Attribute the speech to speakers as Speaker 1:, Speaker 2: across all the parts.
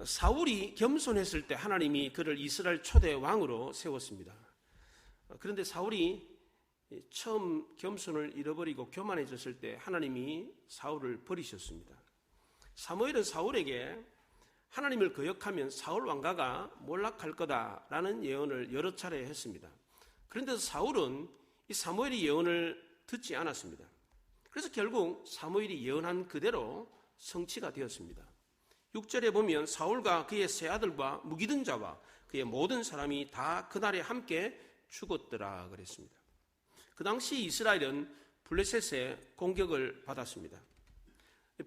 Speaker 1: 사울이 겸손했을 때 하나님이 그를 이스라엘 초대 왕으로 세웠습니다. 그런데 사울이 처음 겸손을 잃어버리고 교만해졌을 때 하나님이 사울을 버리셨습니다. 사무엘은 사울에게 하나님을 거역하면 사울 왕가가 몰락할 거다라는 예언을 여러 차례 했습니다. 그런데 사울은 이 사무엘의 예언을 듣지 않았습니다. 그래서 결국 사무엘이 예언한 그대로 성취가 되었습니다. 6절에 보면 사울과 그의 세 아들과 무기든 자와 그의 모든 사람이 다 그날에 함께 죽었더라 그랬습니다. 그 당시 이스라엘은 블레셋의 공격을 받았습니다.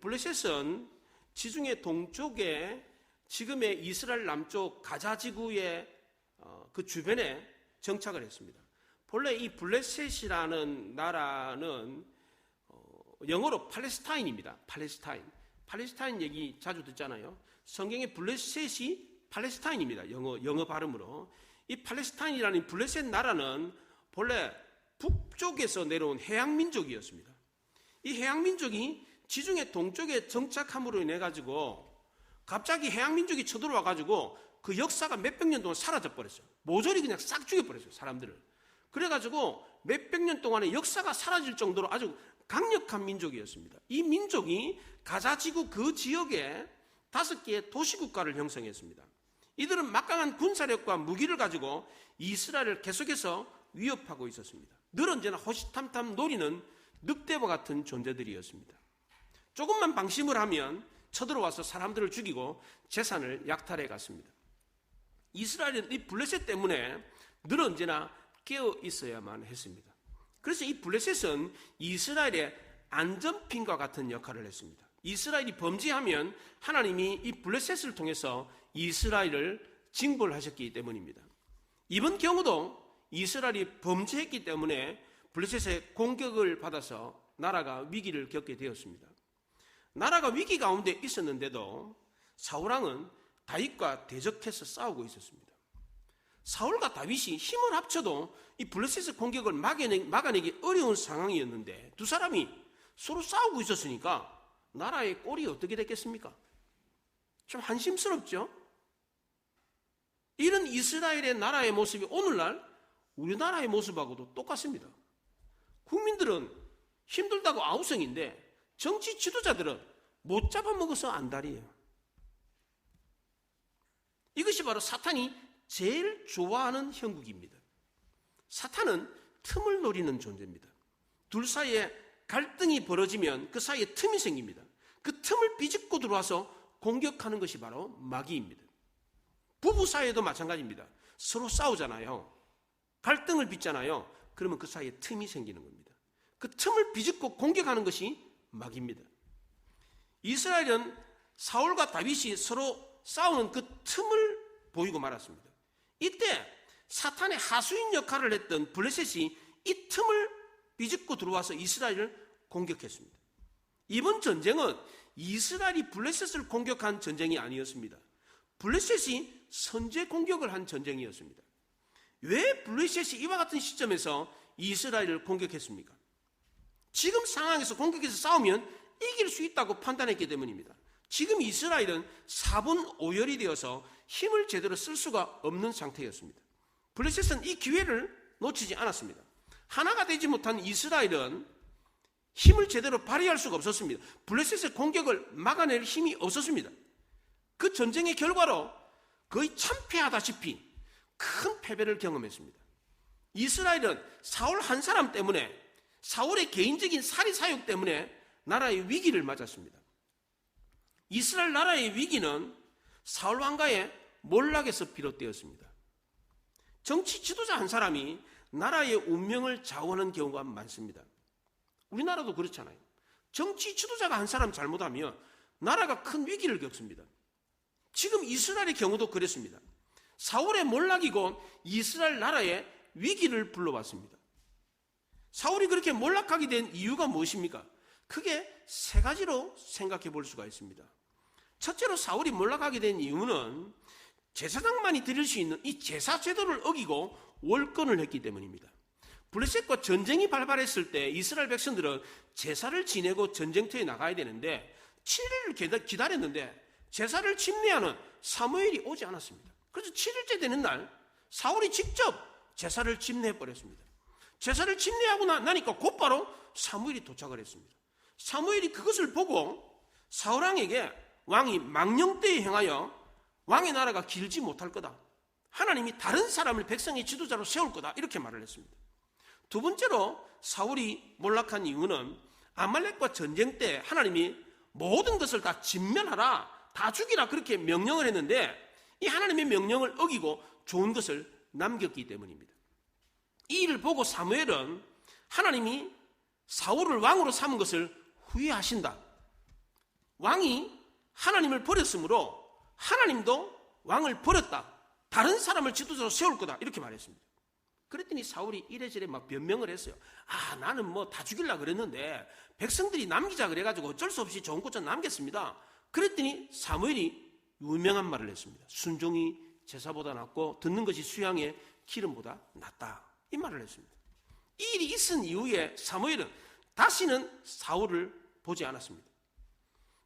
Speaker 1: 블레셋은 지중해 동쪽에 지금의 이스라엘 남쪽 가자 지구의 그 주변에 정착을 했습니다. 본래 이 블레셋이라는 나라는 영어로 팔레스타인입니다. 팔레스타인 얘기 자주 듣잖아요. 성경에 블레셋이 팔레스타인입니다. 영어 발음으로. 이 팔레스타인이라는 블레셋 나라는 본래 북쪽에서 내려온 해양민족이었습니다. 이 해양민족이 지중해 동쪽에 정착함으로 인해 가지고 갑자기 해양민족이 쳐들어와 가지고 그 역사가 몇백 년 동안 사라져 버렸어요. 모조리 그냥 싹 죽여버렸어요, 사람들을. 그래가지고 몇백 년 동안의 역사가 사라질 정도로 아주 강력한 민족이었습니다. 이 민족이 가자지구 그 지역에 5개의 도시국가를 형성했습니다. 이들은 막강한 군사력과 무기를 가지고 이스라엘을 계속해서 위협하고 있었습니다. 늘 언제나 호시탐탐 노리는 늑대와 같은 존재들이었습니다. 조금만 방심을 하면 쳐들어와서 사람들을 죽이고 재산을 약탈해 갔습니다. 이스라엘은 이 블레셋 때문에 늘 언제나 깨어 있어야만 했습니다. 그래서 이 블레셋은 이스라엘의 안전핀과 같은 역할을 했습니다. 이스라엘이 범죄하면 하나님이 이 블레셋을 통해서 이스라엘을 징벌하셨기 때문입니다. 이번 경우도 이스라엘이 범죄했기 때문에 블레셋의 공격을 받아서 나라가 위기를 겪게 되었습니다. 나라가 위기 가운데 있었는데도 사울왕은 다윗과 대적해서 싸우고 있었습니다. 사울과 다윗이 힘을 합쳐도 이 블레셋의 공격을 막아내기 어려운 상황이었는데 두 사람이 서로 싸우고 있었으니까 나라의 꼴이 어떻게 됐겠습니까? 좀 한심스럽죠? 이런 이스라엘의 나라의 모습이 오늘날 우리나라의 모습하고도 똑같습니다. 국민들은 힘들다고 아우성인데 정치 지도자들은 못 잡아먹어서 안달이에요. 이것이 바로 사탄이 제일 좋아하는 형국입니다. 사탄은 틈을 노리는 존재입니다. 둘 사이에 갈등이 벌어지면 그 사이에 틈이 생깁니다. 그 틈을 비집고 들어와서 공격하는 것이 바로 마귀입니다. 부부 사이에도 마찬가지입니다. 서로 싸우잖아요. 갈등을 빚잖아요. 그러면 그 사이에 틈이 생기는 겁니다. 그 틈을 비집고 공격하는 것이 마귀입니다. 이스라엘은 사울과 다윗이 서로 싸우는 그 틈을 보이고 말았습니다. 이때 사탄의 하수인 역할을 했던 블레셋이 이 틈을 비집고 들어와서 이스라엘을 공격했습니다. 이번 전쟁은 이스라엘이 블레셋을 공격한 전쟁이 아니었습니다. 블레셋이 선제 공격을 한 전쟁이었습니다. 왜 블레셋이 이와 같은 시점에서 이스라엘을 공격했습니까? 지금 상황에서 공격해서 싸우면 이길 수 있다고 판단했기 때문입니다. 지금 이스라엘은 4분 5열이 되어서 힘을 제대로 쓸 수가 없는 상태였습니다. 블레셋은 이 기회를 놓치지 않았습니다. 하나가 되지 못한 이스라엘은 힘을 제대로 발휘할 수가 없었습니다. 블레셋의 공격을 막아낼 힘이 없었습니다. 그 전쟁의 결과로 거의 참패하다시피 큰 패배를 경험했습니다. 이스라엘은 사울 한 사람 때문에, 사울의 개인적인 살인 사욕 때문에 나라의 위기를 맞았습니다. 이스라엘 나라의 위기는 사울 왕가의 몰락에서 비롯되었습니다. 정치 지도자 한 사람이 나라의 운명을 좌우하는 경우가 많습니다. 우리나라도 그렇잖아요. 정치 지도자가 한 사람 잘못하면 나라가 큰 위기를 겪습니다. 지금 이스라엘의 경우도 그랬습니다. 사울의 몰락이고 이스라엘 나라의 위기를 불러왔습니다. 사울이 그렇게 몰락하게 된 이유가 무엇입니까? 크게 세 가지로 생각해 볼 수가 있습니다. 첫째로 사울이 몰락하게 된 이유는 제사장만이 드릴 수 있는 이 제사 제도를 어기고 월권을 했기 때문입니다. 블레셋과 전쟁이 발발했을 때 이스라엘 백성들은 제사를 지내고 전쟁터에 나가야 되는데 7일을 기다렸는데 제사를 침례하는 사무엘이 오지 않았습니다. 그래서 7일째 되는 날 사울이 직접 제사를 집례해버렸습니다. 제사를 집례하고 나니까 곧바로 사무엘이 도착을 했습니다. 사무엘이 그것을 보고 사울왕에게 왕이 망령되이 행하여 왕의 나라가 길지 못할 거다. 하나님이 다른 사람을 백성의 지도자로 세울 거다. 이렇게 말을 했습니다. 두 번째로 사울이 몰락한 이유는 아말렉과 전쟁 때 하나님이 모든 것을 다 진멸하라, 다 죽이라 그렇게 명령을 했는데 이 하나님의 명령을 어기고 좋은 것을 남겼기 때문입니다. 이 일을 보고 사무엘은 하나님이 사울을 왕으로 삼은 것을 후회하신다. 왕이 하나님을 버렸으므로 하나님도 왕을 버렸다. 다른 사람을 지도자로 세울 거다. 이렇게 말했습니다. 그랬더니 사울이 이래저래 막 변명을 했어요. 나는 뭐 다 죽이려고 그랬는데 백성들이 남기자 그래가지고 어쩔 수 없이 좋은 꽃좀 남겼습니다. 그랬더니 사무엘이 유명한 말을 했습니다. 순종이 제사보다 낫고 듣는 것이 수양의 기름보다 낫다. 이 말을 했습니다. 이 일이 있은 이후에 사무엘은 다시는 사울을 보지 않았습니다.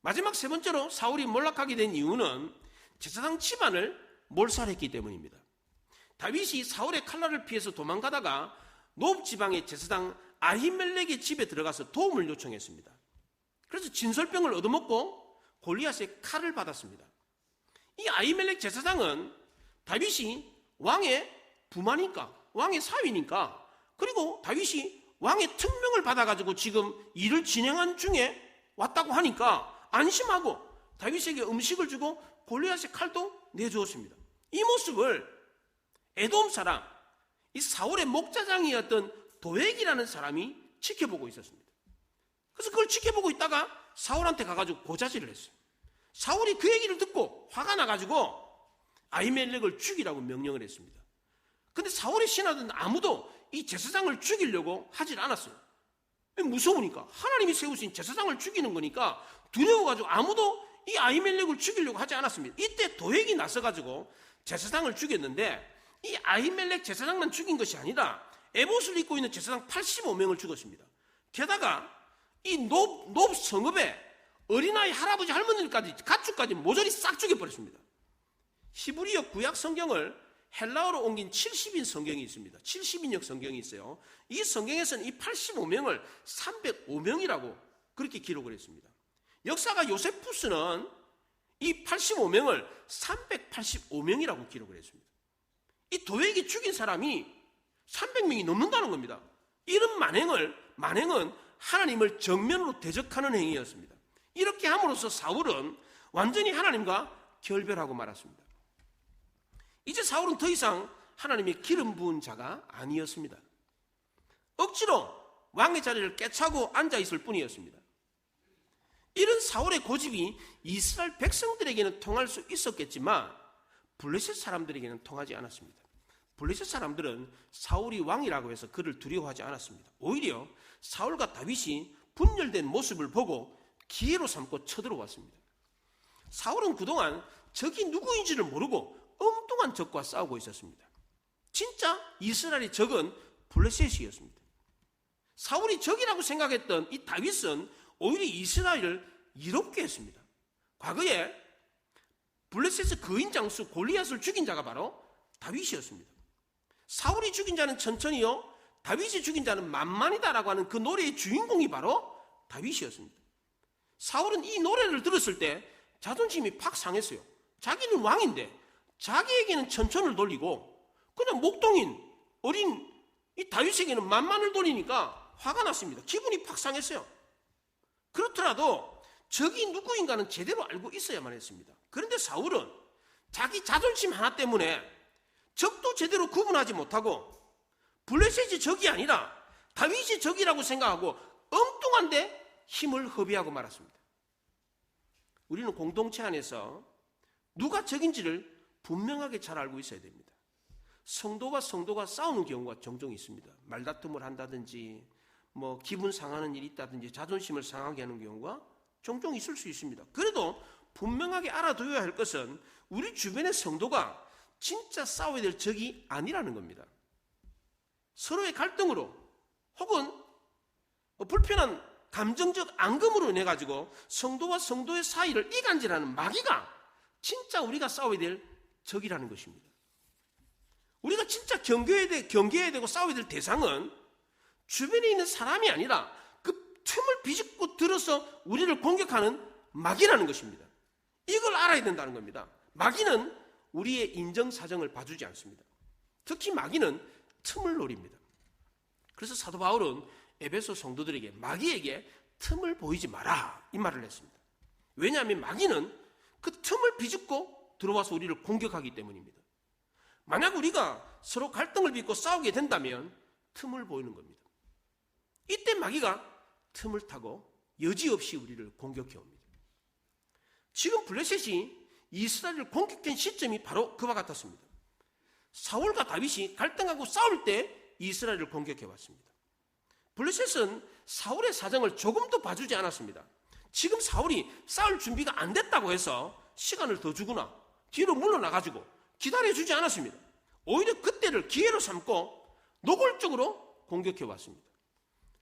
Speaker 1: 마지막 세 번째로 사울이 몰락하게 된 이유는 제사장 집안을 몰살했기 때문입니다. 다윗이 사울의 칼날을 피해서 도망가다가 노브 지방의 제사장 아히멜렉의 집에 들어가서 도움을 요청했습니다. 그래서 진설병을 얻어먹고 골리앗의 칼을 받았습니다. 이 아히멜렉 제사장은 다윗이 왕의 부마니까, 왕의 사위니까, 그리고 다윗이 왕의 특명을 받아가지고 지금 일을 진행한 중에 왔다고 하니까 안심하고 다윗에게 음식을 주고 골리앗의 칼도 내주었습니다. 이 모습을 에돔 사람, 이 사울의 목자장이었던 도액이라는 사람이 지켜보고 있었습니다. 그래서 그걸 지켜보고 있다가 사울한테 가가지고 고자질을 했어요. 사울이 그 얘기를 듣고 화가 나가지고 아히멜렉을 죽이라고 명령을 했습니다. 근데 사울의 신하들은 아무도 이 제사장을 죽이려고 하질 않았어요. 무서우니까, 하나님이 세우신 제사장을 죽이는 거니까 두려워가지고 아무도 이 아히멜렉을 죽이려고 하지 않았습니다. 이때 도액이 나서가지고 제사장을 죽였는데 이 아히멜렉 제사장만 죽인 것이 아니라 에봇을 입고 있는 제사장 85명을 죽였습니다. 게다가 이 노브 성읍에 어린아이 할아버지 할머니까지 가축까지 모조리 싹 죽여버렸습니다. 히브리어 구약 성경을 헬라어로 옮긴 70인 성경이 있습니다. 70인역 성경이 있어요. 이 성경에서는 이 85명을 305명이라고 그렇게 기록을 했습니다. 역사가 요세푸스는 이 85명을 385명이라고 기록을 했습니다. 이 도액이 죽인 사람이 300명이 넘는다는 겁니다. 이런 만행은 하나님을 정면으로 대적하는 행위였습니다. 이렇게 함으로써 사울은 완전히 하나님과 결별하고 말았습니다. 이제 사울은 더 이상 하나님의 기름 부은 자가 아니었습니다. 억지로 왕의 자리를 꿰차고 앉아있을 뿐이었습니다. 이런 사울의 고집이 이스라엘 백성들에게는 통할 수 있었겠지만 블레셋 사람들에게는 통하지 않았습니다. 블레셋 사람들은 사울이 왕이라고 해서 그를 두려워하지 않았습니다. 오히려 사울과 다윗이 분열된 모습을 보고 기회로 삼고 쳐들어왔습니다. 사울은 그동안 적이 누구인지를 모르고 엉뚱한 적과 싸우고 있었습니다. 진짜 이스라엘의 적은 블레셋이었습니다. 사울이 적이라고 생각했던 이 다윗은 오히려 이스라엘을 이롭게 했습니다. 과거에 블레셋의 거인 장수 골리앗을 죽인 자가 바로 다윗이었습니다. 사울이 죽인 자는 천천히요, 다윗이 죽인 자는 만만이다라고 하는 그 노래의 주인공이 바로 다윗이었습니다. 사울은 이 노래를 들었을 때 자존심이 팍 상했어요. 자기는 왕인데 자기에게는 천천을 돌리고 그냥 목동인 어린 이 다윗에게는 만만을 돌리니까 화가 났습니다. 기분이 팍 상했어요. 그렇더라도 적이 누구인가는 제대로 알고 있어야만 했습니다. 그런데 사울은 자기 자존심 하나 때문에 적도 제대로 구분하지 못하고 블레셋이 적이 아니라 다윗이 적이라고 생각하고 엉뚱한데 힘을 허비하고 말았습니다. 우리는 공동체 안에서 누가 적인지를 분명하게 잘 알고 있어야 됩니다. 성도가 싸우는 경우가 종종 있습니다. 말다툼을 한다든지 뭐 기분 상하는 일이 있다든지 자존심을 상하게 하는 경우가 종종 있을 수 있습니다. 그래도 분명하게 알아둬야 할 것은 우리 주변의 성도가 진짜 싸워야 될 적이 아니라는 겁니다. 서로의 갈등으로 혹은 불편한 감정적 앙금으로 인해 가지고 성도와 성도의 사이를 이간질하는 마귀가 진짜 우리가 싸워야 될 적이라는 것입니다. 우리가 진짜 경계해야 되고 싸워야 될 대상은 주변에 있는 사람이 아니라 그 틈을 비집고 들어서 우리를 공격하는 마귀라는 것입니다. 이걸 알아야 된다는 겁니다. 마귀는 우리의 인정사정을 봐주지 않습니다. 특히 마귀는 틈을 노립니다. 그래서 사도 바울은 에베소 성도들에게 마귀에게 틈을 보이지 마라 이 말을 했습니다. 왜냐하면 마귀는 그 틈을 비집고 들어와서 우리를 공격하기 때문입니다. 만약 우리가 서로 갈등을 빚고 싸우게 된다면 틈을 보이는 겁니다. 이때 마귀가 틈을 타고 여지없이 우리를 공격해 옵니다. 지금 블레셋이 이스라엘을 공격한 시점이 바로 그와 같았습니다. 사울과 다윗이 갈등하고 싸울 때 이스라엘을 공격해 왔습니다. 블레셋은 사울의 사정을 조금도 봐주지 않았습니다. 지금 사울이 싸울 준비가 안 됐다고 해서 시간을 더 주거나 뒤로 물러나가지고 기다려주지 않았습니다. 오히려 그때를 기회로 삼고 노골적으로 공격해 왔습니다.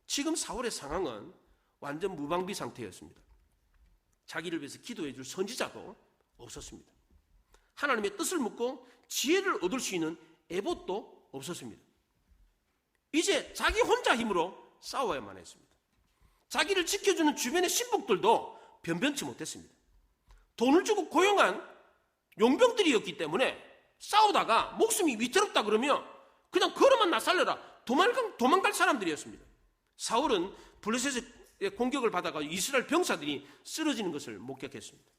Speaker 1: 지금 사울의 상황은 완전 무방비 상태였습니다. 자기를 위해서 기도해 줄 선지자도 없었습니다. 하나님의 뜻을 묻고 지혜를 얻을 수 있는 에봇도 없었습니다. 이제 자기 혼자 힘으로 싸워야만 했습니다. 자기를 지켜주는 주변의 신복들도 변변치 못했습니다. 돈을 주고 고용한 용병들이었기 때문에 싸우다가 목숨이 위태롭다 그러면 그냥 걸어만 나살려라 도망갈 사람들이었습니다. 사울은 블레셋의 공격을 받아가 이스라엘 병사들이 쓰러지는 것을 목격했습니다.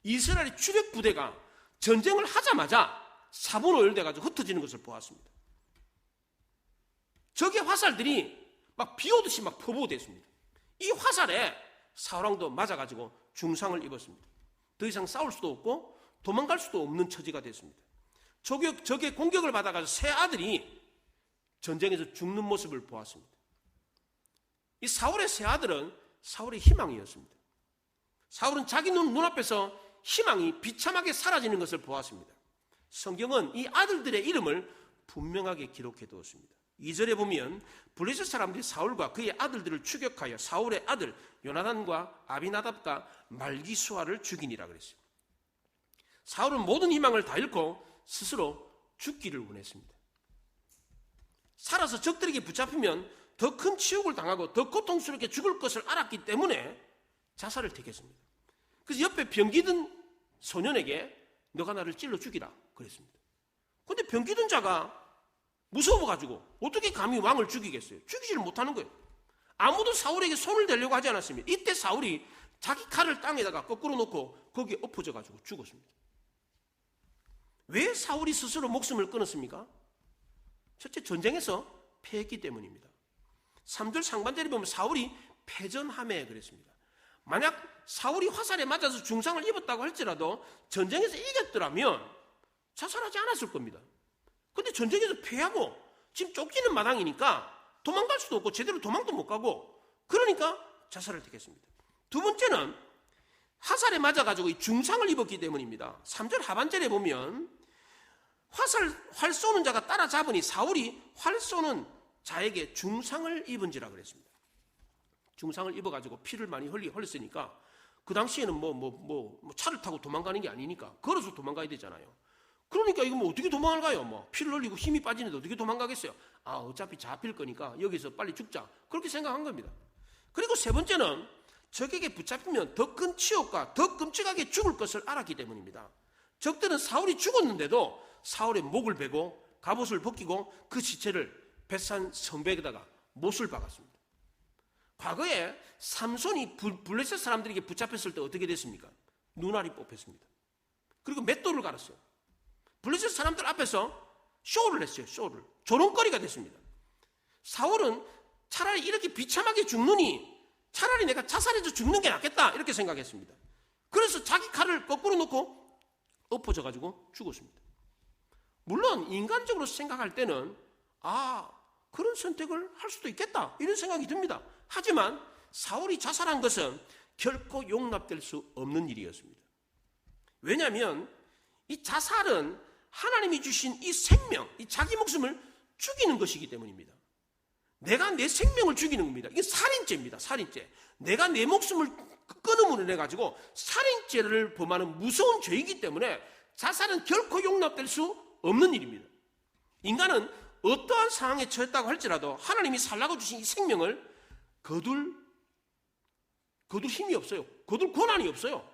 Speaker 1: 이스라엘의 추격 부대가 전쟁을 하자마자 사분오열돼가지고 흩어지는 것을 보았습니다. 적의 화살들이 막 비오듯이 막 퍼부어댔습니다. 이 화살에 사울왕도 맞아가지고 중상을 입었습니다. 더 이상 싸울 수도 없고 도망갈 수도 없는 처지가 됐습니다. 적의 공격을 받아가지고 세 아들이 전쟁에서 죽는 모습을 보았습니다. 이 사울의 세 아들은 사울의 희망이었습니다. 사울은 자기 눈앞에서 희망이 비참하게 사라지는 것을 보았습니다. 성경은 이 아들들의 이름을 분명하게 기록해 두었습니다. 2절에 보면 블레셋 사람들이 사울과 그의 아들들을 추격하여 사울의 아들 요나단과 아비나답과 말기수아를 죽이니라 그랬어요. 사울은 모든 희망을 다 잃고 스스로 죽기를 원했습니다. 살아서 적들에게 붙잡히면 더 큰 치욕을 당하고 더 고통스럽게 죽을 것을 알았기 때문에 자살을 택했습니다. 그래서 옆에 병기든 소년에게 너가 나를 찔러 죽이라 그랬습니다. 그런데 병기든 자가 무서워가지고 어떻게 감히 왕을 죽이겠어요? 죽이지를 못하는 거예요. 아무도 사울에게 손을 대려고 하지 않았습니다. 이때 사울이 자기 칼을 땅에다가 거꾸로 놓고 거기에 엎어져가지고 죽었습니다. 왜 사울이 스스로 목숨을 끊었습니까? 첫째, 전쟁에서 패했기 때문입니다. 3절 상반절에 보면 사울이 패전함에 그랬습니다. 만약 사울이 화살에 맞아서 중상을 입었다고 할지라도 전쟁에서 이겼더라면 자살하지 않았을 겁니다. 그런데 전쟁에서 패하고 지금 쫓기는 마당이니까 도망갈 수도 없고 제대로 도망도 못 가고 그러니까 자살을 택했습니다. 두 번째는 화살에 맞아가지고 중상을 입었기 때문입니다. 3절 하반절에 보면 활 쏘는 자가 따라잡으니 사울이 활 쏘는 자에게 중상을 입은지라 그랬습니다. 중상을 입어가지고 피를 많이 흘렸으니까 그 당시에는 차를 타고 도망가는 게 아니니까 걸어서 도망가야 되잖아요. 그러니까 이거 어떻게 도망을 가요? 피를 흘리고 힘이 빠지는데 어떻게 도망가겠어요? 어차피 잡힐 거니까 여기서 빨리 죽자. 그렇게 생각한 겁니다. 그리고 세 번째는 적에게 붙잡히면 더 큰 치욕과 더 끔찍하게 죽을 것을 알았기 때문입니다. 적들은 사울이 죽었는데도 사울의 목을 베고 갑옷을 벗기고 그 시체를 벳산 성벽에다가 못을 박았습니다. 과거에 삼손이 블레셋 사람들에게 붙잡혔을 때 어떻게 됐습니까? 눈알이 뽑혔습니다. 그리고 맷돌을 갈았어요. 블레셋 사람들 앞에서 쇼를 했어요. 쇼를. 조롱거리가 됐습니다. 사울은 차라리 이렇게 비참하게 죽느니 차라리 내가 자살해서 죽는 게 낫겠다 이렇게 생각했습니다. 그래서 자기 칼을 거꾸로 놓고 엎어져가지고 죽었습니다. 물론 인간적으로 생각할 때는 그런 선택을 할 수도 있겠다 이런 생각이 듭니다. 하지만 사울이 자살한 것은 결코 용납될 수 없는 일이었습니다. 왜냐하면 이 자살은 하나님이 주신 이 생명, 이 자기 목숨을 죽이는 것이기 때문입니다. 내가 내 생명을 죽이는 겁니다. 이게 살인죄입니다. 살인죄. 내가 내 목숨을 끊음으로 인해가지고 살인죄를 범하는 무서운 죄이기 때문에 자살은 결코 용납될 수 없는 일입니다. 인간은 어떠한 상황에 처했다고 할지라도 하나님이 살라고 주신 이 생명을 거둘 힘이 없어요. 거둘 권한이 없어요.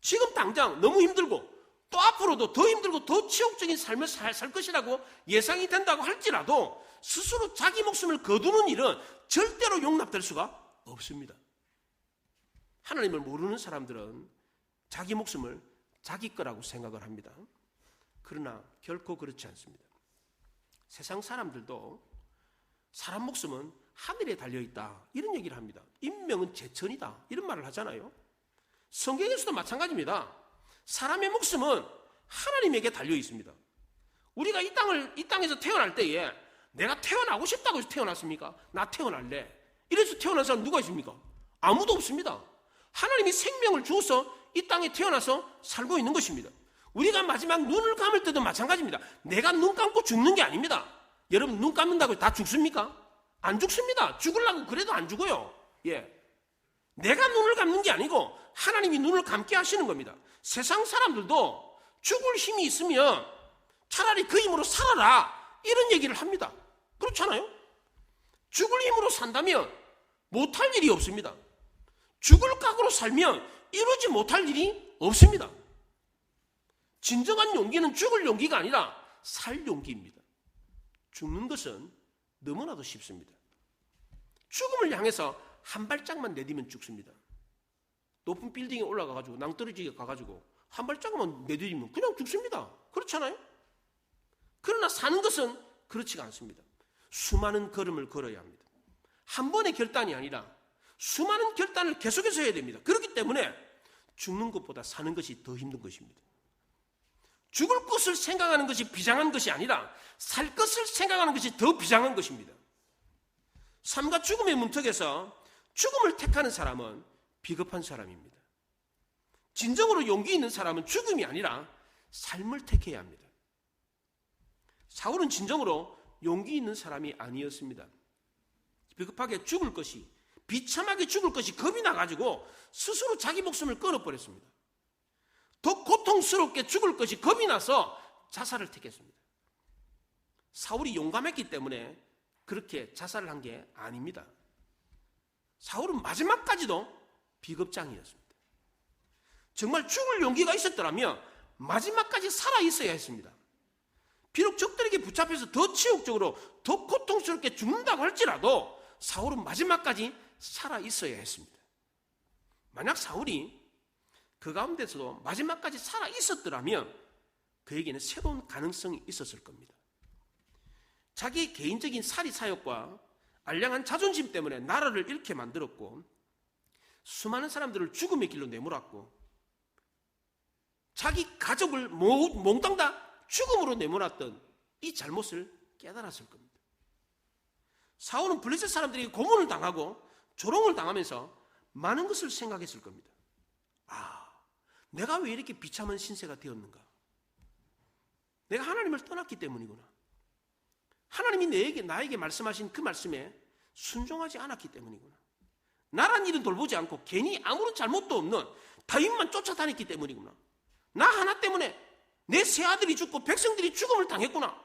Speaker 1: 지금 당장 너무 힘들고 또 앞으로도 더 힘들고 더 치욕적인 삶을 살 것이라고 예상이 된다고 할지라도 스스로 자기 목숨을 거두는 일은 절대로 용납될 수가 없습니다. 하나님을 모르는 사람들은 자기 목숨을 자기 거라고 생각을 합니다. 그러나 결코 그렇지 않습니다. 세상 사람들도 사람 목숨은 하늘에 달려있다 이런 얘기를 합니다. 인명은 제천이다 이런 말을 하잖아요. 성경에서도 마찬가지입니다. 사람의 목숨은 하나님에게 달려있습니다. 우리가 이 땅에서 태어날 때에 내가 태어나고 싶다고 해서 태어났습니까? 나 태어날래 이래서 태어난 사람 누가 있습니까? 아무도 없습니다. 하나님이 생명을 주어서 이 땅에 태어나서 살고 있는 것입니다. 우리가 마지막 눈을 감을 때도 마찬가지입니다. 내가 눈 감고 죽는 게 아닙니다. 여러분 눈 감는다고 다 죽습니까? 안 죽습니다. 죽으려고 그래도 안 죽어요. 예. 내가 눈을 감는 게 아니고 하나님이 눈을 감게 하시는 겁니다. 세상 사람들도 죽을 힘이 있으면 차라리 그 힘으로 살아라 이런 얘기를 합니다. 그렇잖아요? 죽을 힘으로 산다면 못할 일이 없습니다. 죽을 각오로 살면 이루지 못할 일이 없습니다. 진정한 용기는 죽을 용기가 아니라 살 용기입니다. 죽는 것은 너무나도 쉽습니다. 죽음을 향해서 한 발짝만 내디면 죽습니다. 높은 빌딩에 올라가가지고 낭떠러지게 가가지고 한 발짝만 내디디면 그냥 죽습니다. 그렇잖아요? 그러나 사는 것은 그렇지가 않습니다. 수많은 걸음을 걸어야 합니다. 한 번의 결단이 아니라 수많은 결단을 계속해서 해야 됩니다. 그렇기 때문에 죽는 것보다 사는 것이 더 힘든 것입니다. 죽을 것을 생각하는 것이 비장한 것이 아니라 살 것을 생각하는 것이 더 비장한 것입니다. 삶과 죽음의 문턱에서 죽음을 택하는 사람은 비겁한 사람입니다. 진정으로 용기 있는 사람은 죽음이 아니라 삶을 택해야 합니다. 사울은 진정으로 용기 있는 사람이 아니었습니다. 비겁하게 죽을 것이, 비참하게 죽을 것이 겁이 나가지고 스스로 자기 목숨을 끊어버렸습니다. 더 고통스럽게 죽을 것이 겁이 나서 자살을 택했습니다. 사울이 용감했기 때문에 그렇게 자살을 한 게 아닙니다. 사울은 마지막까지도 비겁장이었습니다. 정말 죽을 용기가 있었더라면 마지막까지 살아있어야 했습니다. 비록 적들에게 붙잡혀서 더 치욕적으로 더 고통스럽게 죽는다고 할지라도 사울은 마지막까지 살아있어야 했습니다. 만약 사울이 그 가운데서도 마지막까지 살아있었더라면 그에게는 새로운 가능성이 있었을 겁니다. 자기 개인적인 살이 사욕과 알량한 자존심 때문에 나라를 잃게 만들었고 수많은 사람들을 죽음의 길로 내몰았고 자기 가족을 몽땅 다 죽음으로 내몰았던 이 잘못을 깨달았을 겁니다. 사울은 블레셋 사람들에게 고문을 당하고 조롱을 당하면서 많은 것을 생각했을 겁니다. 내가 왜 이렇게 비참한 신세가 되었는가? 내가 하나님을 떠났기 때문이구나. 하나님이 나에게 말씀하신 그 말씀에 순종하지 않았기 때문이구나. 나란 일은 돌보지 않고 괜히 아무런 잘못도 없는 다윗만 쫓아다녔기 때문이구나. 나 하나 때문에 내 세 아들이 죽고 백성들이 죽음을 당했구나.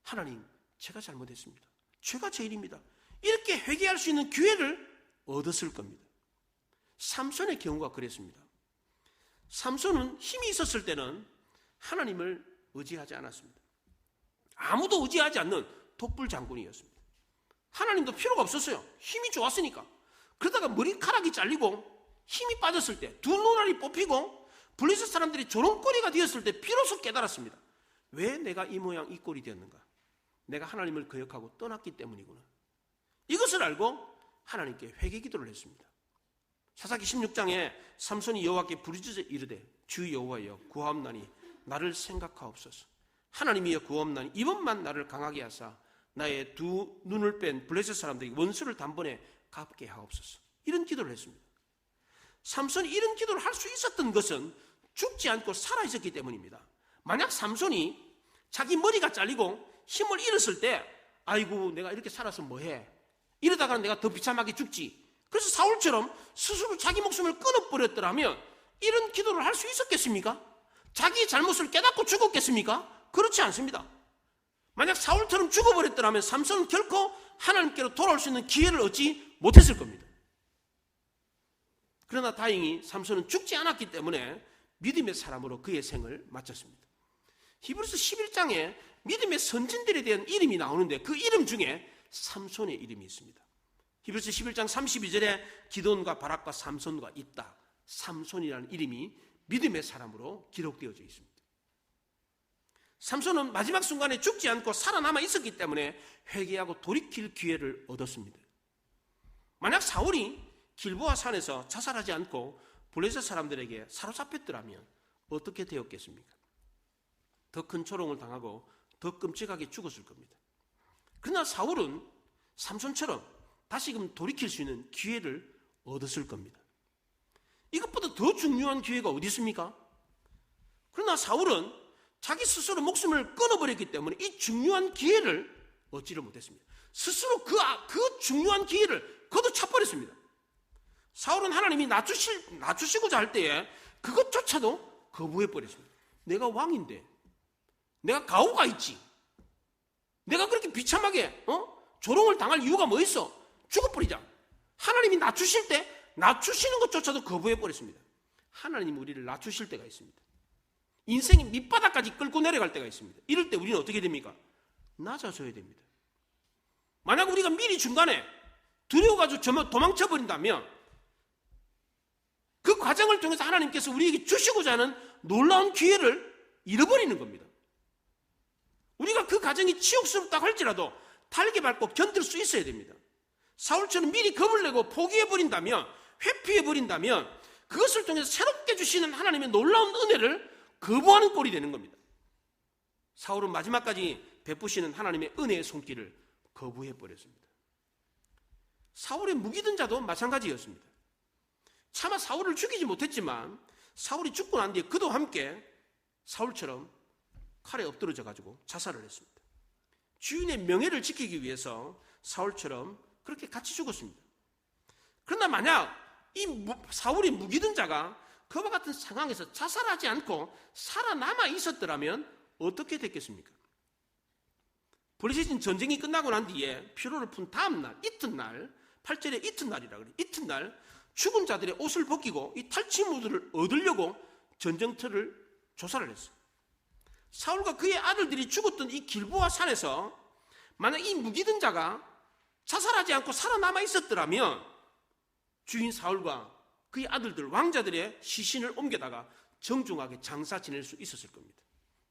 Speaker 1: 하나님, 제가 잘못했습니다. 죄가 죄인입니다. 이렇게 회개할 수 있는 기회를 얻었을 겁니다. 삼손의 경우가 그랬습니다. 삼손은 힘이 있었을 때는 하나님을 의지하지 않았습니다. 아무도 의지하지 않는 독불 장군이었습니다. 하나님도 필요가 없었어요. 힘이 좋았으니까. 그러다가 머리카락이 잘리고 힘이 빠졌을 때, 두 눈알이 뽑히고 블레셋 사람들이 조롱거리가 되었을 때 비로소 깨달았습니다. 왜 내가 이 모양 이 꼴이 되었는가? 내가 하나님을 거역하고 떠났기 때문이구나. 이것을 알고 하나님께 회개 기도를 했습니다. 사사기 16장에 삼손이 여호와께 부르짖어 이르되 주 여호와여 구하옵나니 나를 생각하옵소서. 하나님이여 구하옵나니 이번만 나를 강하게 하사 나의 두 눈을 뺀 블레셋 사람들이 원수를 단번에 갚게 하옵소서. 이런 기도를 했습니다. 삼손이 이런 기도를 할 수 있었던 것은 죽지 않고 살아있었기 때문입니다. 만약 삼손이 자기 머리가 잘리고 힘을 잃었을 때 아이고 내가 이렇게 살아서 뭐해, 이러다가 내가 더 비참하게 죽지. 그래서 사울처럼 스스로 자기 목숨을 끊어버렸더라면 이런 기도를 할 수 있었겠습니까? 자기의 잘못을 깨닫고 죽었겠습니까? 그렇지 않습니다. 만약 사울처럼 죽어버렸더라면 삼손은 결코 하나님께로 돌아올 수 있는 기회를 얻지 못했을 겁니다. 그러나 다행히 삼손은 죽지 않았기 때문에 믿음의 사람으로 그의 생을 마쳤습니다. 히브리서 11장에 믿음의 선진들에 대한 이름이 나오는데 그 이름 중에 삼손의 이름이 있습니다. 히브리서 11장 32절에 기돈과 바락과 삼손과 있다. 삼손이라는 이름이 믿음의 사람으로 기록되어져 있습니다. 삼손은 마지막 순간에 죽지 않고 살아남아 있었기 때문에 회개하고 돌이킬 기회를 얻었습니다. 만약 사울이 길보아 산에서 자살하지 않고 블레셋 사람들에게 사로잡혔더라면 어떻게 되었겠습니까? 더 큰 조롱을 당하고 더 끔찍하게 죽었을 겁니다. 그러나 사울은 삼손처럼 다시금 돌이킬 수 있는 기회를 얻었을 겁니다. 이것보다 더 중요한 기회가 어디 있습니까? 그러나 사울은 자기 스스로 목숨을 끊어버렸기 때문에 이 중요한 기회를 얻지를 못했습니다. 스스로 그 중요한 기회를 걷어차버렸습니다. 사울은 하나님이 낮추시고자 할 때에 그것조차도 거부해버렸습니다. 내가 왕인데, 내가 가오가 있지, 내가 그렇게 비참하게 조롱을 당할 이유가 뭐 있어? 죽어버리자. 하나님이 낮추실 때 낮추시는 것조차도 거부해버렸습니다. 하나님이 우리를 낮추실 때가 있습니다. 인생의 밑바닥까지 끌고 내려갈 때가 있습니다. 이럴 때 우리는 어떻게 됩니까? 낮아져야 됩니다. 만약 우리가 미리 중간에 두려워가지고 도망쳐버린다면 그 과정을 통해서 하나님께서 우리에게 주시고자 하는 놀라운 기회를 잃어버리는 겁니다. 우리가 그 과정이 치욕스럽다고 할지라도 달게 밟고 견딜 수 있어야 됩니다. 사울처럼 미리 겁을 내고 포기해버린다면, 회피해버린다면 그것을 통해서 새롭게 주시는 하나님의 놀라운 은혜를 거부하는 꼴이 되는 겁니다. 사울은 마지막까지 베푸시는 하나님의 은혜의 손길을 거부해버렸습니다. 사울의 무기든 자도 마찬가지였습니다. 차마 사울을 죽이지 못했지만 사울이 죽고 난 뒤에 그도 함께 사울처럼 칼에 엎드러져 가지고 자살을 했습니다. 주인의 명예를 지키기 위해서 사울처럼 그렇게 같이 죽었습니다. 그러나 만약 이 사울이 무기든 자가 그와 같은 상황에서 자살하지 않고 살아남아 있었더라면 어떻게 됐겠습니까? 블레셋 전쟁이 끝나고 난 뒤에 피로를 푼 다음 날, 이튿날, 8절에 이튿날이라 그래요. 이튿날 죽은 자들의 옷을 벗기고 이 탈취물들을 얻으려고 전쟁터를 조사를 했어요. 사울과 그의 아들들이 죽었던 이 길보아 산에서 만약 이 무기든 자가 자살하지 않고 살아남아 있었더라면 주인 사울과 그의 아들들, 왕자들의 시신을 옮겨다가 정중하게 장사 지낼 수 있었을 겁니다.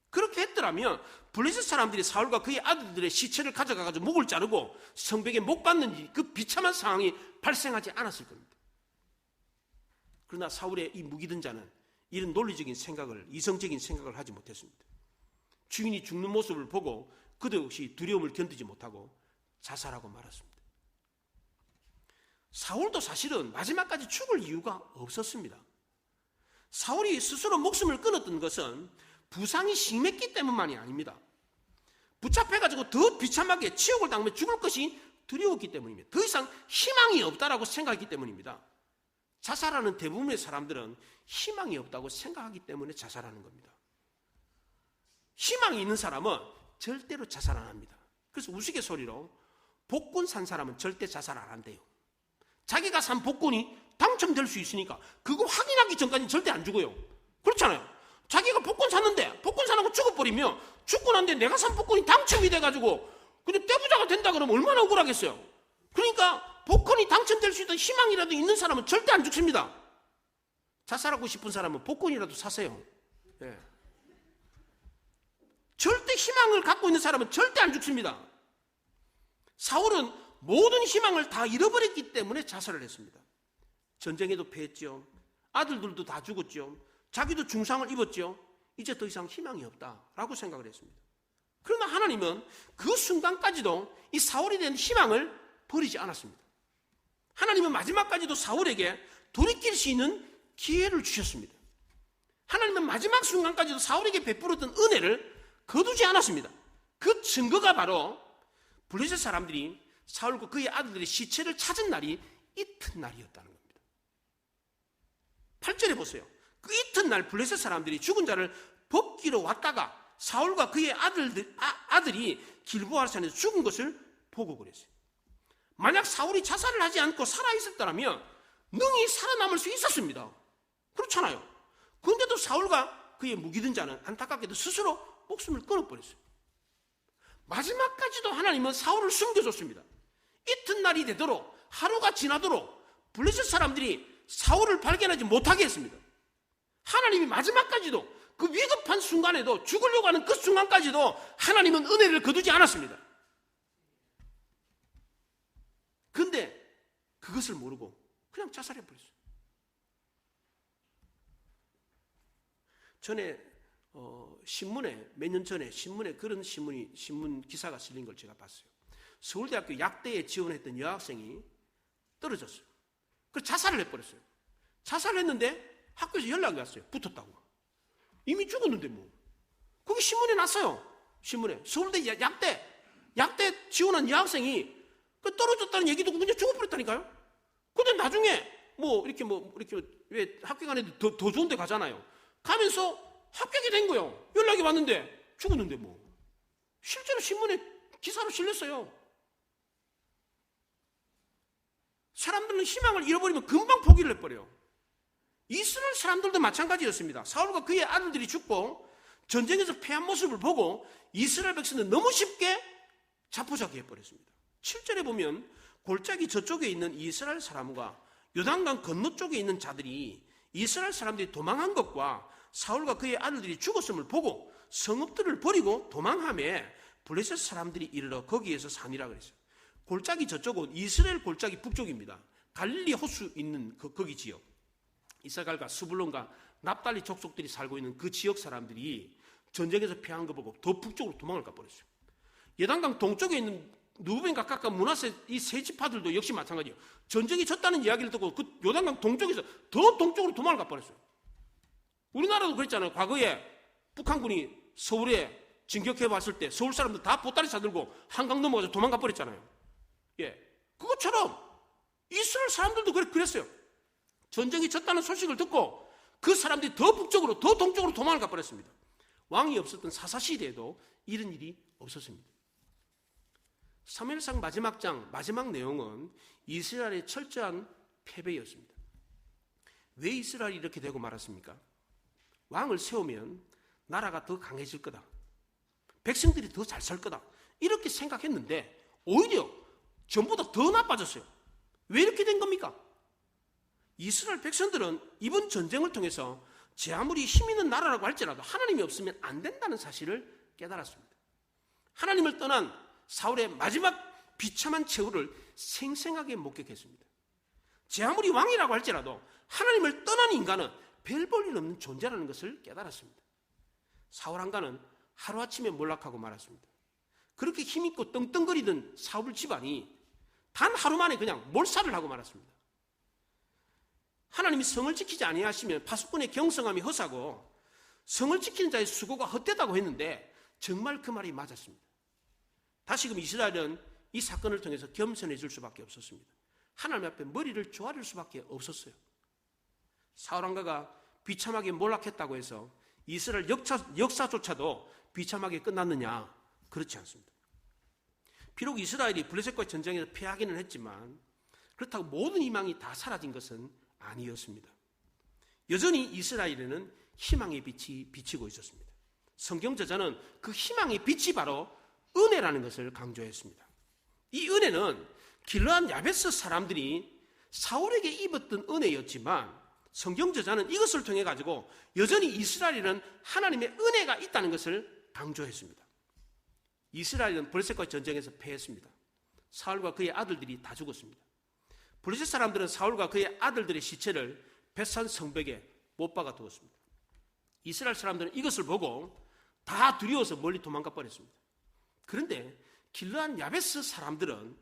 Speaker 1: 그렇게 했더라면 블레셋 사람들이 사울과 그의 아들들의 시체를 가져가가지고 목을 자르고 성벽에 못 박는 그 비참한 상황이 발생하지 않았을 겁니다. 그러나 사울의 이 무기든 자는 이런 논리적인 생각을, 이성적인 생각을 하지 못했습니다. 주인이 죽는 모습을 보고 그도 역시 두려움을 견디지 못하고 자살하고 말았습니다. 사울도 사실은 마지막까지 죽을 이유가 없었습니다. 사울이 스스로 목숨을 끊었던 것은 부상이 심했기 때문만이 아닙니다. 붙잡혀가지고 더 비참하게 치욕을 당하며 죽을 것이 두려웠기 때문입니다. 더 이상 희망이 없다라고 생각했기 때문입니다. 자살하는 대부분의 사람들은 희망이 없다고 생각하기 때문에 자살하는 겁니다. 희망이 있는 사람은 절대로 자살 안 합니다. 그래서 우스갯소리로 복권 산 사람은 절대 자살 안 한대요. 자기가 산 복권이 당첨될 수 있으니까 그거 확인하기 전까지는 절대 안 죽어요. 그렇잖아요. 자기가 복권 샀는데 복권 사놓고 죽어버리면 죽고 난 뒤에 내가 산 복권이 당첨이 돼가지고 근데 떼부자가 된다 그러면 얼마나 억울하겠어요. 그러니까 복권이 당첨될 수 있는 희망이라도 있는 사람은 절대 안 죽습니다. 자살하고 싶은 사람은 복권이라도 사세요. 예. 절대 희망을 갖고 있는 사람은 절대 안 죽습니다. 사울은 모든 희망을 다 잃어버렸기 때문에 자살을 했습니다. 전쟁에도 패했죠. 아들들도 다 죽었죠. 자기도 중상을 입었죠. 이제 더 이상 희망이 없다라고 생각을 했습니다. 그러나 하나님은 그 순간까지도 이 사울에 대한 희망을 버리지 않았습니다. 하나님은 마지막까지도 사울에게 돌이킬 수 있는 기회를 주셨습니다. 하나님은 마지막 순간까지도 사울에게 베풀었던 은혜를 거두지 않았습니다. 그 증거가 바로 블레셋 사람들이 사울과 그의 아들들의 시체를 찾은 날이 이튿날이었다는 겁니다. 8절에 보세요. 그 이튿날 블레셋 사람들이 죽은 자를 벗기러 왔다가 사울과 그의 아들이 길보아 산에서 죽은 것을 보고 그랬어요. 만약 사울이 자살을 하지 않고 살아있었다면 능히 살아남을 수 있었습니다. 그렇잖아요. 그런데도 사울과 그의 무기든 자는 안타깝게도 스스로 목숨을 끊어버렸어요. 마지막까지도 하나님은 사울을 숨겨줬습니다. 이튿날이 되도록, 하루가 지나도록 블레셋 사람들이 사울을 발견하지 못하게 했습니다. 하나님이 마지막까지도, 그 위급한 순간에도, 죽으려고 하는 그 순간까지도 하나님은 은혜를 거두지 않았습니다. 그런데 그것을 모르고 그냥 자살해버렸어요. 전에 신문에, 몇 년 전에 신문에 그런 신문 기사가 실린 걸 제가 봤어요. 서울대학교 약대에 지원했던 여학생이 떨어졌어요. 그래서 자살을 해버렸어요. 자살을 했는데 학교에서 연락이 왔어요. 붙었다고. 이미 죽었는데 뭐. 그게 신문에 났어요. 신문에. 서울대 약대 지원한 여학생이 떨어졌다는 얘기도 그냥 죽어버렸다니까요. 근데 나중에 이렇게 왜 합격 안 해도 더 좋은 데 가잖아요. 가면서 합격이 된 거예요. 연락이 왔는데 죽었는데 뭐. 실제로 신문에 기사로 실렸어요. 사람들은 희망을 잃어버리면 금방 포기를 해버려요. 이스라엘 사람들도 마찬가지였습니다. 사울과 그의 아들들이 죽고 전쟁에서 패한 모습을 보고 이스라엘 백성은 너무 쉽게 자포자기 해버렸습니다. 7절에 보면 골짜기 저쪽에 있는 이스라엘 사람과 요단강 건너쪽에 있는 자들이 이스라엘 사람들이 도망한 것과 사울과 그의 아들들이 죽었음을 보고 성읍들을 버리고 도망하며 블레셋 사람들이 이르러 거기에서 사니라 그랬어요. 골짜기 저쪽은 이스라엘 골짜기 북쪽입니다. 갈릴리 호수 있는 거기 지역, 이사갈과 스불론과 납달리 족속들이 살고 있는 그 지역 사람들이 전쟁에서 패한 거 보고 더 북쪽으로 도망을 가버렸어요. 예단강 동쪽에 있는 누벤과 각각 므낫세 이 세 지파들도 역시 마찬가지예요. 전쟁이 졌다는 이야기를 듣고 그 요단강 동쪽에서 더 동쪽으로 도망을 가버렸어요. 우리나라도 그랬잖아요. 과거에 북한군이 서울에 진격해 봤을 때 서울 사람들 다 보따리 싸들고 한강 넘어가서 도망가 버렸잖아요. 그것처럼 이스라엘 사람들도 그랬어요. 전쟁이 졌다는 소식을 듣고 그 사람들이 더 북쪽으로, 더 동쪽으로 도망을 가버렸습니다. 왕이 없었던 사사 시대에도 이런 일이 없었습니다. 사무엘상 마지막 장, 마지막 내용은 이스라엘의 철저한 패배였습니다. 왜 이스라엘이 이렇게 되고 말았습니까? 왕을 세우면 나라가 더 강해질 거다. 백성들이 더 잘 살 거다. 이렇게 생각했는데 오히려 전보다 더 나빠졌어요. 왜 이렇게 된 겁니까? 이스라엘 백성들은 이번 전쟁을 통해서 제 아무리 힘 있는 나라라고 할지라도 하나님이 없으면 안 된다는 사실을 깨달았습니다. 하나님을 떠난 사울의 마지막 비참한 최후를 생생하게 목격했습니다. 제 아무리 왕이라고 할지라도 하나님을 떠난 인간은 별 볼 일 없는 존재라는 것을 깨달았습니다. 사울 왕가는 하루아침에 몰락하고 말았습니다. 그렇게 힘있고 떵떵거리던 사울 집안이 단 하루 만에 그냥 몰살을 하고 말았습니다. 하나님이 성을 지키지 아니하시면 파수꾼의 경성함이 허사고 성을 지키는 자의 수고가 헛되다고 했는데 정말 그 말이 맞았습니다. 다시금 이스라엘은 이 사건을 통해서 겸손해질 수밖에 없었습니다. 하나님 앞에 머리를 조아릴 수밖에 없었어요. 사울 왕가가 비참하게 몰락했다고 해서 이스라엘 역사조차도 비참하게 끝났느냐? 그렇지 않습니다. 비록 이스라엘이 블레셋과의 전쟁에서 패하기는 했지만 그렇다고 모든 희망이 다 사라진 것은 아니었습니다. 여전히 이스라엘에는 희망의 빛이 비치고 있었습니다. 성경 저자는 그 희망의 빛이 바로 은혜라는 것을 강조했습니다. 이 은혜는 길르앗 야베스 사람들이 사울에게 입었던 은혜였지만 성경 저자는 이것을 통해 가지고 여전히 이스라엘에는 하나님의 은혜가 있다는 것을 강조했습니다. 이스라엘은 블레셋과의 전쟁에서 패했습니다. 사울과 그의 아들들이 다 죽었습니다. 블레셋 사람들은 사울과 그의 아들들의 시체를 벳산 성벽에 못 박아 두었습니다. 이스라엘 사람들은 이것을 보고 다 두려워서 멀리 도망가 버렸습니다. 그런데 길르앗 야베스 사람들은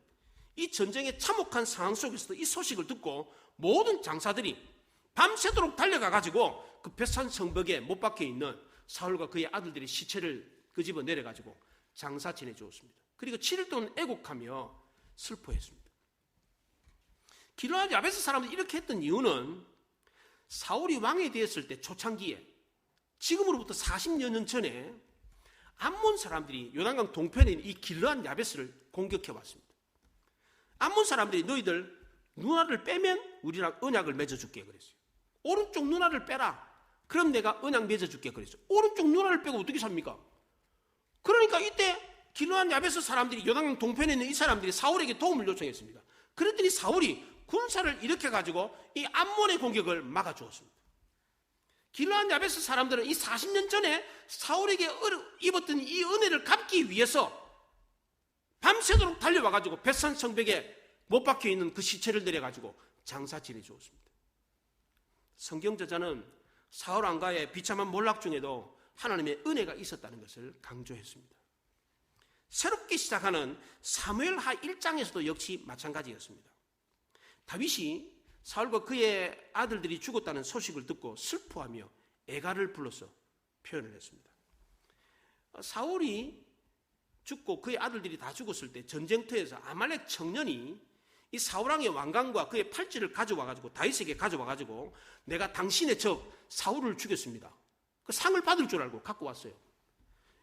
Speaker 1: 이 전쟁의 참혹한 상황 속에서도 이 소식을 듣고 모든 장사들이 밤새도록 달려가 가지고 그 벳산 성벽에 못 박혀 있는 사울과 그의 아들들의 시체를 끄집어 내려 가지고 장사 지내주었습니다. 그리고 7일 동안 애곡하며 슬퍼했습니다. 길르앗 야베스 사람들이 이렇게 했던 이유는 사울이 왕이 되었을 때 초창기에 지금으로부터 40여 년 전에 암몬 사람들이 요단강 동편에 있는 이 길르앗 야베스를 공격해 왔습니다. 암몬 사람들이 너희들 누나를 빼면 우리랑 언약을 맺어줄게 그랬어요. 오른쪽 누나를 빼라. 그럼 내가 언약 맺어줄게 그랬어요. 오른쪽 누나를 빼고 어떻게 삽니까? 그러니까 이때 길르앗 야베스 사람들이 요단강 동편에 있는 이 사람들이 사울에게 도움을 요청했습니다. 그랬더니 사울이 군사를 일으켜가지고 이 암몬의 공격을 막아주었습니다. 길르앗 야베스 사람들은 이 40년 전에 사울에게 입었던 이 은혜를 갚기 위해서 밤새도록 달려와가지고 벳산 성벽에 못 박혀있는 그 시체를 내려가지고 장사 지내주었습니다. 성경 저자는 사울 왕가의 비참한 몰락 중에도 하나님의 은혜가 있었다는 것을 강조했습니다. 새롭게 시작하는 사무엘하 1장에서도 역시 마찬가지였습니다. 다윗이 사울과 그의 아들들이 죽었다는 소식을 듣고 슬퍼하며 애가를 불러서 표현을 했습니다. 사울이 죽고 그의 아들들이 다 죽었을 때 전쟁터에서 아말렉 청년이 이 사울왕의 왕관과 그의 팔찌를 가져와가지고 다윗에게 가져와가지고 내가 당신의 적 사울을 죽였습니다. 그 상을 받을 줄 알고 갖고 왔어요.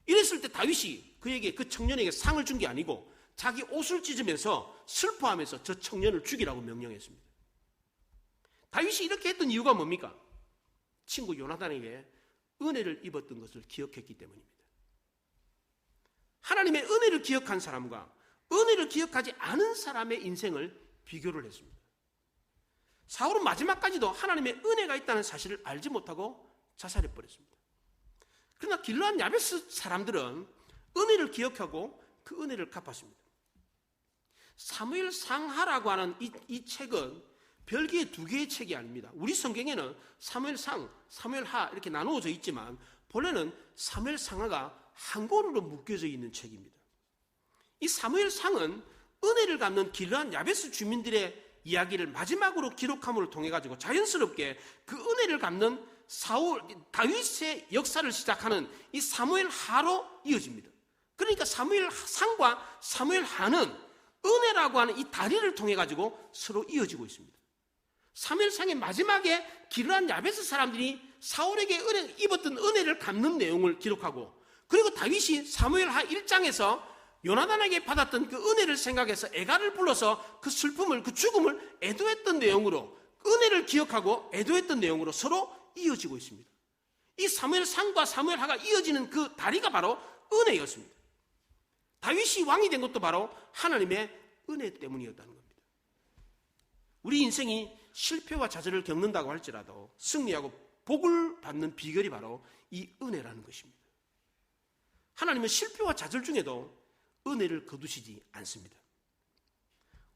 Speaker 1: 이랬을 때 다윗이 그에게 그 청년에게 상을 준 게 아니고 자기 옷을 찢으면서 슬퍼하면서 저 청년을 죽이라고 명령했습니다. 다윗이 이렇게 했던 이유가 뭡니까? 친구 요나단에게 은혜를 입었던 것을 기억했기 때문입니다. 하나님의 은혜를 기억한 사람과 은혜를 기억하지 않은 사람의 인생을 비교를 했습니다. 사울은 마지막까지도 하나님의 은혜가 있다는 사실을 알지 못하고 자살해버렸습니다. 그러나 길르앗 야베스 사람들은 은혜를 기억하고 그 은혜를 갚았습니다. 사무엘 상하라고 하는 이 책은 별개의 두 개의 책이 아닙니다. 우리 성경에는 사무엘 상, 사무엘 하 이렇게 나누어져 있지만 본래는 사무엘 상하가 한 권으로 묶여져 있는 책입니다. 이 사무엘 상은 은혜를 갚는 길르앗 야베스 주민들의 이야기를 마지막으로 기록함으로 통해 가지고 자연스럽게 그 은혜를 갚는 다윗의 역사를 시작하는 이 사무엘 하로 이어집니다. 그러니까 사무엘 상과 사무엘 하는 은혜라고 하는 이 다리를 통해 가지고 서로 이어지고 있습니다. 사무엘 상의 마지막에 길르앗 야베스 사람들이 사울에게 입었던 은혜를 갚는 내용을 기록하고, 그리고 다윗이 사무엘 하 1장에서 요나단에게 받았던 그 은혜를 생각해서 애가를 불러서 그 슬픔을, 그 죽음을 애도했던 내용으로, 은혜를 기억하고 애도했던 내용으로 서로 이어지고 있습니다. 이 사무엘 상과 사무엘 하가 이어지는 그 다리가 바로 은혜였습니다. 다윗이 왕이 된 것도 바로 하나님의 은혜 때문이었다는 겁니다. 우리 인생이 실패와 좌절을 겪는다고 할지라도 승리하고 복을 받는 비결이 바로 이 은혜라는 것입니다. 하나님은 실패와 좌절 중에도 은혜를 거두시지 않습니다.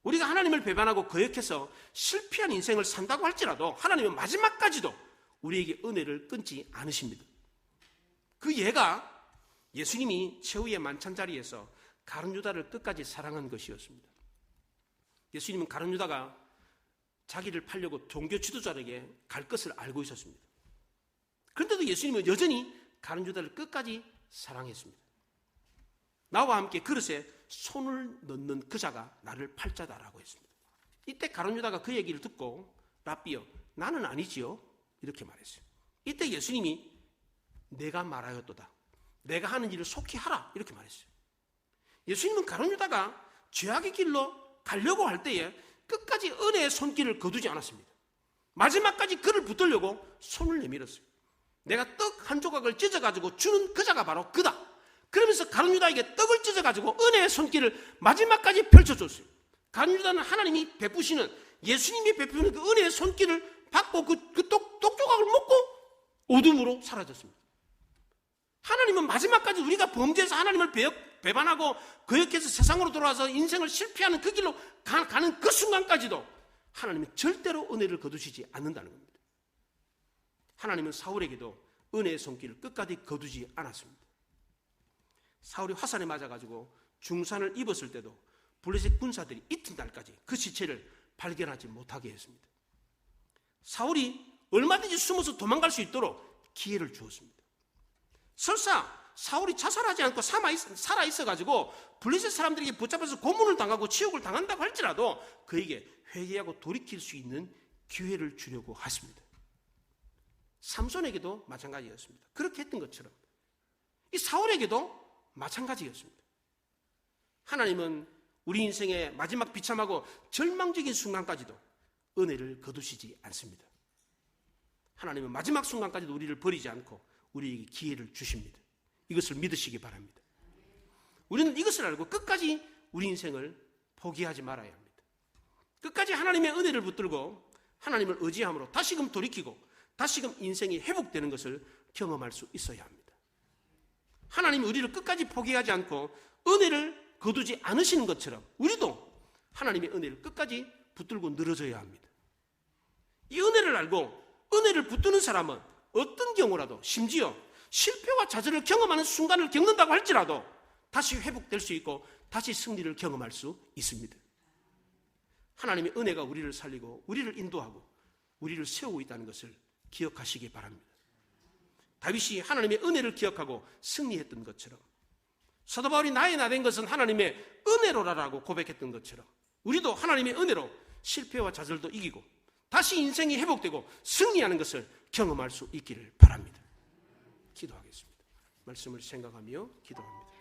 Speaker 1: 우리가 하나님을 배반하고 거역해서 실패한 인생을 산다고 할지라도 하나님은 마지막까지도 우리에게 은혜를 끊지 않으십니다. 그 예가 예수님이 최후의 만찬 자리에서 가룟 유다를 끝까지 사랑한 것이었습니다. 예수님은 가룟 유다가 자기를 팔려고 종교 지도자에게 갈 것을 알고 있었습니다. 그런데도 예수님은 여전히 가룟 유다를 끝까지 사랑했습니다. 나와 함께 그릇에 손을 넣는 그 자가 나를 팔자다라고 했습니다. 이때 가룟 유다가 그 얘기를 듣고 랍비여, 나는 아니지요, 이렇게 말했어요. 이때 예수님이 내가 말하였도다, 내가 하는 일을 속히 하라, 이렇게 말했어요. 예수님은 가룟 유다가 죄악의 길로 가려고 할 때에 끝까지 은혜의 손길을 거두지 않았습니다. 마지막까지 그를 붙들려고 손을 내밀었어요. 내가 떡 한 조각을 찢어가지고 주는 그 자가 바로 그다. 그러면서 가룟 유다에게 떡을 찢어가지고 은혜의 손길을 마지막까지 펼쳐줬어요. 가룟 유다는 하나님이 베푸시는, 예수님이 베푸는 그 은혜의 손길을 받고 그 떡 조각을 먹고 어둠으로 사라졌습니다. 하나님은 마지막까지 우리가 범죄해서 하나님을 배반하고 거역해서 세상으로 돌아와서 인생을 실패하는 그 길로 가는 그 순간까지도 하나님은 절대로 은혜를 거두시지 않는다는 겁니다. 하나님은 사울에게도 은혜의 손길을 끝까지 거두지 않았습니다. 사울이 화살에 맞아가지고 중산을 입었을 때도 블레셋 군사들이 이튿날까지 그 시체를 발견하지 못하게 했습니다. 사울이 얼마든지 숨어서 도망갈 수 있도록 기회를 주었습니다. 설사 사울이 자살하지 않고 살아있어가지고 블레셋 사람들에게 붙잡혀서 고문을 당하고 치욕을 당한다고 할지라도 그에게 회개하고 돌이킬 수 있는 기회를 주려고 하십니다. 삼손에게도 마찬가지였습니다. 그렇게 했던 것처럼 이 사울에게도 마찬가지였습니다. 하나님은 우리 인생의 마지막 비참하고 절망적인 순간까지도 은혜를 거두시지 않습니다. 하나님은 마지막 순간까지도 우리를 버리지 않고 우리에게 기회를 주십니다. 이것을 믿으시기 바랍니다. 우리는 이것을 알고 끝까지 우리 인생을 포기하지 말아야 합니다. 끝까지 하나님의 은혜를 붙들고 하나님을 의지함으로 다시금 돌이키고 다시금 인생이 회복되는 것을 경험할 수 있어야 합니다. 하나님이 우리를 끝까지 포기하지 않고 은혜를 거두지 않으시는 것처럼 우리도 하나님의 은혜를 끝까지 붙들고 늘어져야 합니다. 이 은혜를 알고 은혜를 붙드는 사람은 어떤 경우라도 심지어 실패와 좌절을 경험하는 순간을 겪는다고 할지라도 다시 회복될 수 있고 다시 승리를 경험할 수 있습니다. 하나님의 은혜가 우리를 살리고 우리를 인도하고 우리를 세우고 있다는 것을 기억하시기 바랍니다. 다윗이 하나님의 은혜를 기억하고 승리했던 것처럼 사도 바울이 나의 나 된 것은 하나님의 은혜로라라고 고백했던 것처럼 우리도 하나님의 은혜로 실패와 좌절도 이기고 다시 인생이 회복되고 승리하는 것을 경험할 수 있기를 바랍니다. 기도하겠습니다. 말씀을 생각하며 기도합니다.